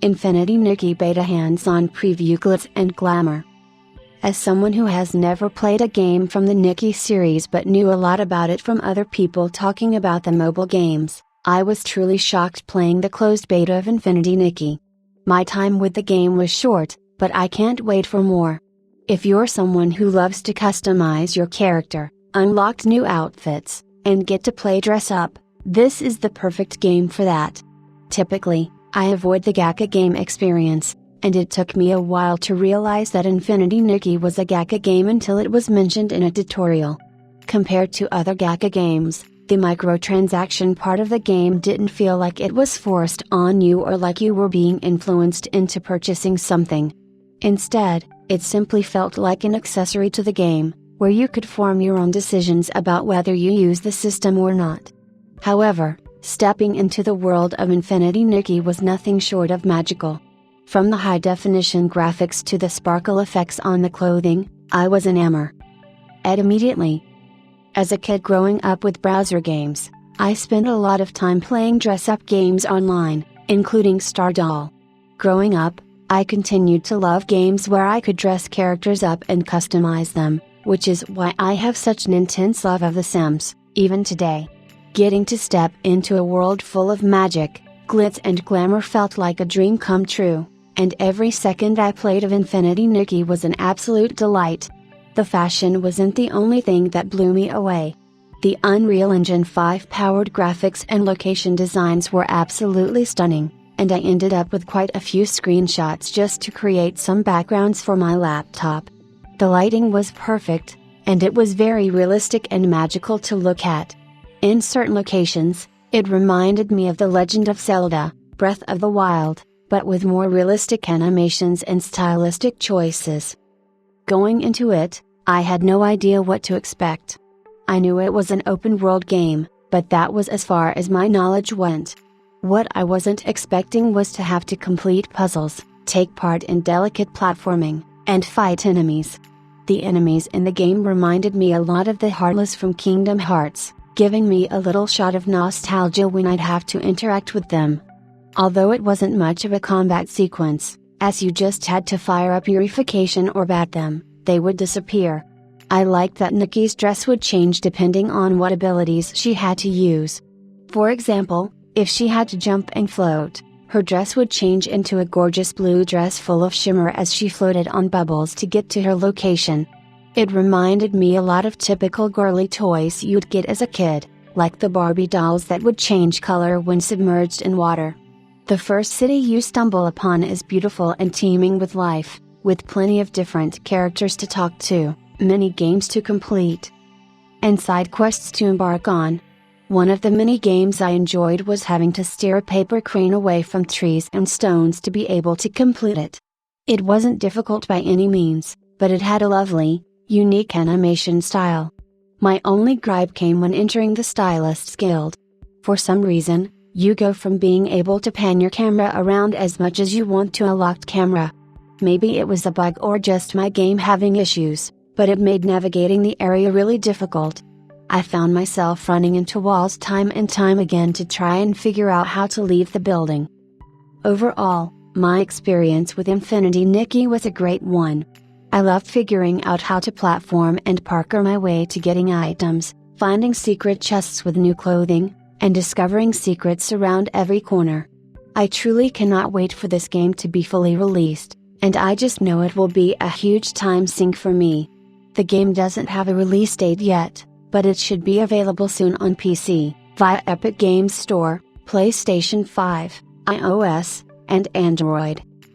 Infinity Nikki Beta Hands-on Preview Glitz and Glamor. As someone who has never played a game from the Nikki series but knew a lot about it from other people talking about the mobile games, I was truly shocked playing the closed beta of Infinity Nikki. My time with the game was short, but I can't wait for more. If you're someone who loves to customize your character, unlock new outfits, and get to play dress up, this is the perfect game for that. Typically, I avoid the gacha game experience, and it took me a while to realize that Infinity Nikki was a gacha game until it was mentioned in a tutorial. Compared to other gacha games, the microtransaction part of the game didn't feel like it was forced on you or like you were being influenced into purchasing something. Instead, it simply felt like an accessory to the game, where you could form your own decisions about whether you use the system or not. However, stepping into the world of Infinity Nikki was nothing short of magical. From the high-definition graphics to the sparkle effects on the clothing, I was enamored immediately. As a kid growing up with browser games, I spent a lot of time playing dress-up games online, including Star Doll. Growing up, I continued to love games where I could dress characters up and customize them, which is why I have such an intense love of The Sims, even today. Getting to step into a world full of magic, glitz and glamour felt like a dream come true, and every second I played of Infinity Nikki was an absolute delight. The fashion wasn't the only thing that blew me away. The Unreal Engine 5 powered graphics and location designs were absolutely stunning, and I ended up with quite a few screenshots just to create some backgrounds for my laptop. The lighting was perfect, and it was very realistic and magical to look at. In certain locations, it reminded me of The Legend of Zelda, Breath of the Wild, but with more realistic animations and stylistic choices. Going into it, I had no idea what to expect. I knew it was an open-world game, but that was as far as my knowledge went. What I wasn't expecting was to have to complete puzzles, take part in delicate platforming, and fight enemies. The enemies in the game reminded me a lot of the Heartless from Kingdom Hearts, giving me a little shot of nostalgia when I'd have to interact with them. Although it wasn't much of a combat sequence, as you just had to fire up purification or bat them, they would disappear. I liked that Nikki's dress would change depending on what abilities she had to use. For example, if she had to jump and float, her dress would change into a gorgeous blue dress full of shimmer as she floated on bubbles to get to her location. It reminded me a lot of typical girly toys you'd get as a kid, like the Barbie dolls that would change color when submerged in water. The first city you stumble upon is beautiful and teeming with life, with plenty of different characters to talk to, mini games to complete, and side quests to embark on. One of the mini games I enjoyed was having to steer a paper crane away from trees and stones to be able to complete it. It wasn't difficult by any means, but it had a lovely, unique animation style. My only gripe came when entering the Stylists Guild. For some reason, you go from being able to pan your camera around as much as you want to a locked camera. Maybe it was a bug or just my game having issues, but it made navigating the area really difficult. I found myself running into walls time and time again to try and figure out how to leave the building. Overall, my experience with Infinity Nikki was a great one. I loved figuring out how to platform and parkour my way to getting items, finding secret chests with new clothing, and discovering secrets around every corner. I truly cannot wait for this game to be fully released, and I just know it will be a huge time sink for me. The game doesn't have a release date yet, but it should be available soon on PC, via Epic Games Store, PlayStation 5, iOS, and Android.